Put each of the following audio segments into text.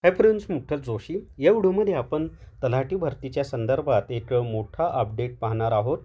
Hi friends, मुठ्ठल Joshi. या व्हिडिओमध्ये आपण तलाठी भरतीच्या संदर्भात एक मोठा अपडेट पाहणार आहोत.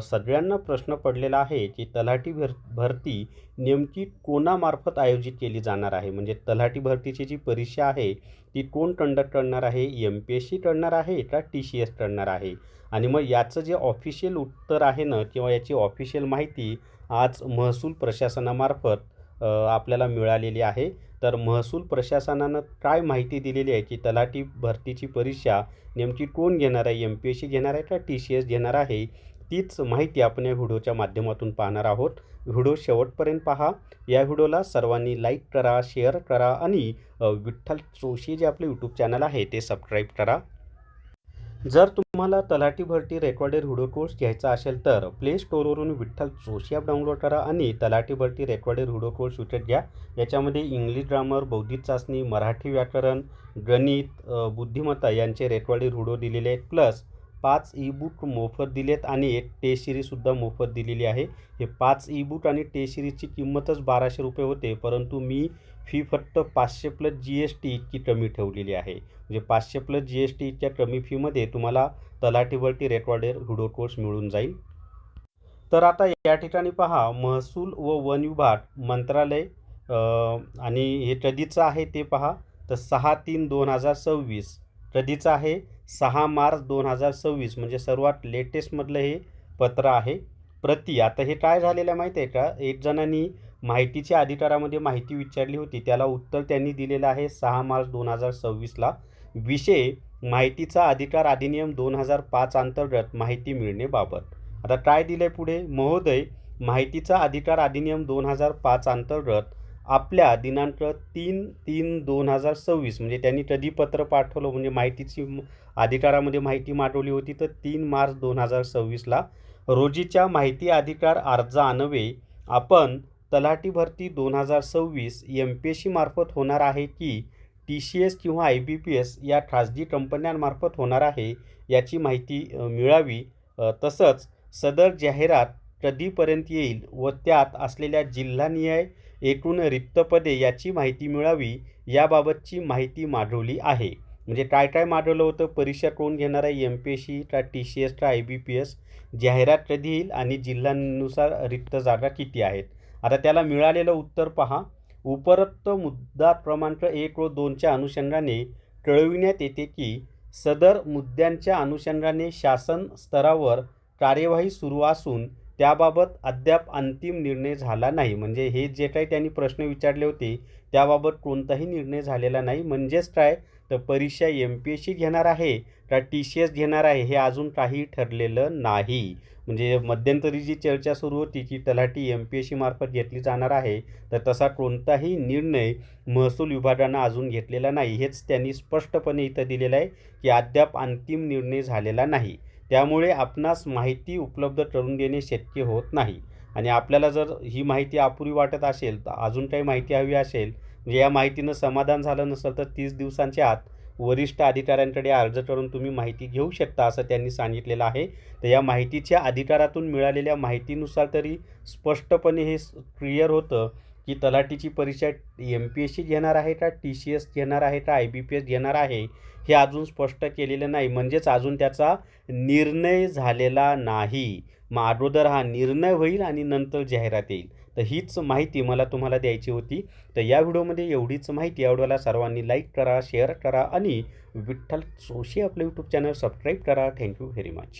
सगळ्यांना प्रश्न पडलेला आहे की तलाठी भरती नेमकी कोणामार्फत आयोजित केली जाणार आहे. म्हणजे तलाठी भरतीची जी परीक्षा आहे ती कोण कंडक्ट करणार आहे, MPSC करणार आहे का TCS करणार आहे. आणि मग याचं जे ऑफिशियल उत्तर आहे ना, किंवा याची ऑफिशियल माहिती आज महसूल प्रशासनामार्फत आपल्याला मिळालेली आहे. तर महसूल प्रशासनानं काय माहिती दिलेली आहे की तलाठी भरतीची परीक्षा नेमकी कोण घेणार आहे, MPSC घेणार आहे का TCS घेणार आहे, तीच माहिती आपण या व्हिडिओच्या माध्यमातून पाहणार आहोत. व्हिडिओ शेवटपर्यंत पहा. या व्हिडिओला सर्वांनी लाईक करा, शेअर करा आणि विठ्ठल जोशी जे आपले यूट्यूब चॅनल आहे ते सबस्क्राईब करा. जर तुम्हाला तलाठी भरती रेकॉर्डेड व्हिडिओ कोर्स घ्यायचा असेल तर प्ले स्टोअरवरून विठ्ठल जोशी ॲप डाउनलोड करा आणि तलाठी भरती रेकॉर्डेड व्हिडिओ कोर्स विकत घ्या. याच्यामध्ये इंग्लिश ग्रामर, बौद्धिक चाचणी, मराठी व्याकरण, गणित, बुद्धिमत्ता यांचे रेकॉर्डेड व्हिडिओ दिलेले आहेत. प्लस 5 ई-बुक मोफत दिलेत आणि एक टेस्ट सिरीजसुद्धा मोफत दिलेली आहे. हे 5 ई-बुक आणि टेस्ट सिरीजची किंमतच 1200 रुपये होते, परंतु मी फी फक्त 500 प्लस GST इतकी कमी ठेवलेली आहे. म्हणजे 500 प्लस GST इतक्या कमी फीमध्ये तुम्हाला तलाठी भरती रेकॉर्डेड व्हिडिओ कोर्स मिळून जाईल. तर आता या ठिकाणी पहा, महसूल व वन विभाग मंत्रालय आणि हे कधीचं आहे ते पहा. तर 6/3/2026 कधीचं आहे, 6 मार्च 2026, म्हणजे सर्वात लेटेस्टमधलं हे पत्र आहे. प्रति आता हे काय झालेलं आहे माहिती आहे का, एक जणांनी माहितीच्या अधिकारामध्ये माहिती विचारली होती, त्याला उत्तर त्यांनी दिलेलं आहे 6 मार्च 2026ला. विषय माहितीचा अधिकार अधिनियम 2005 अंतर्गत माहिती मिळणेबाबत. आता काय दिलंय पुढे, महोदय, माहितीचा अधिकार अधिनियम 2005 अंतर्गत आपल्या दिनांक 3/3/2026, म्हणजे त्यांनी कधी पत्र पाठवलं, म्हणजे माहितीची अधिकारामध्ये माहिती मागवली होती तर 3 मार्च 2026ला रोजीच्या माहिती अधिकार अर्जान्वये आपण तलाठी भरती 2026 MPSC मार्फत होणार आहे की TCS किंवा IBPS या खाजगी कंपन्यांमार्फत होणार आहे याची माहिती मिळावी. तसंच सदर जाहिरात कधीपर्यंत येईल व त्यात असलेल्या जिल्हानिहाय एकूण रिक्त पदे याची माहिती मिळावी, याबाबतची माहिती मागवली आहे. म्हणजे काय काय मागवलं होतं, परीक्षा कोण घेणार आहे, MPSC का TCS का IBPS, जाहिरात कधी येईल आणि जिल्ह्यानुसार रिक्त जागा किती आहेत. आता त्याला मिळालेलं उत्तर पहा. उपरोक्त मुद्दा क्रमांक 1 व 2च्या अनुषंगाने कळविण्यात येते की सदर मुद्द्यांच्या अनुषंगाने शासन स्तरावर कार्यवाही सुरू असून त्याबाबत अद्याप अंतिम निर्णय झाला नाही. म्हणजे हे जे काही त्यांनी प्रश्न विचारले होते त्याबाबत कोणताही निर्णय झालेला नाही. म्हणजेच काय, तर परीक्षा MPSC घेणार आहे का TCS घेणार आहे हे अजून काही ठरलेलं नाही. म्हणजे मध्यंतरी जी चर्चा सुरू होती की तलाठी MPSC मार्फत घेतली जाणार आहे, तर तसा कोणताही निर्णय महसूल विभागानं अजून घेतलेला नाही. हेच त्यांनी स्पष्टपणे इथं दिलेलं आहे की अद्याप अंतिम निर्णय झालेला नाही. त्यामुळे आपणास माहिती उपलब्ध करून देणे शक्य होत नाही. आणि आपल्याला जर ही माहिती अपुरी वाटत असेल, तर अजून काही माहिती हवी असेल, म्हणजे या माहितीनं समाधान झालं नसेल, तर 30 दिवसांच्या आत वरिष्ठ अधिकाऱ्यांकडे अर्ज करून तुम्ही माहिती घेऊ शकता असं त्यांनी सांगितलेलं आहे. तर या माहितीच्या अधिकारातून मिळालेल्या माहितीनुसार तरी स्पष्टपणे हे क्लिअर होतं की तलाठीची परीक्षा MPSC घेणार आहे का TCS घेणार आहे का IBPS घेणार आहे हे अजून स्पष्ट केलेलं नाही. म्हणजेच अजून त्याचा निर्णय झालेला नाही. मग अगोदर हा निर्णय होईल आणि नंतर जाहिरात येईल. तर हीच माहिती मला तुम्हाला द्यायची होती. तर या व्हिडिओमध्ये एवढीच माहिती. या व्हिडिओला सर्वांनी लाईक करा, शेअर करा आणि विठ्ठल जोशी आपलं यूट्यूब चॅनल सबस्क्राईब करा. Thank you very much.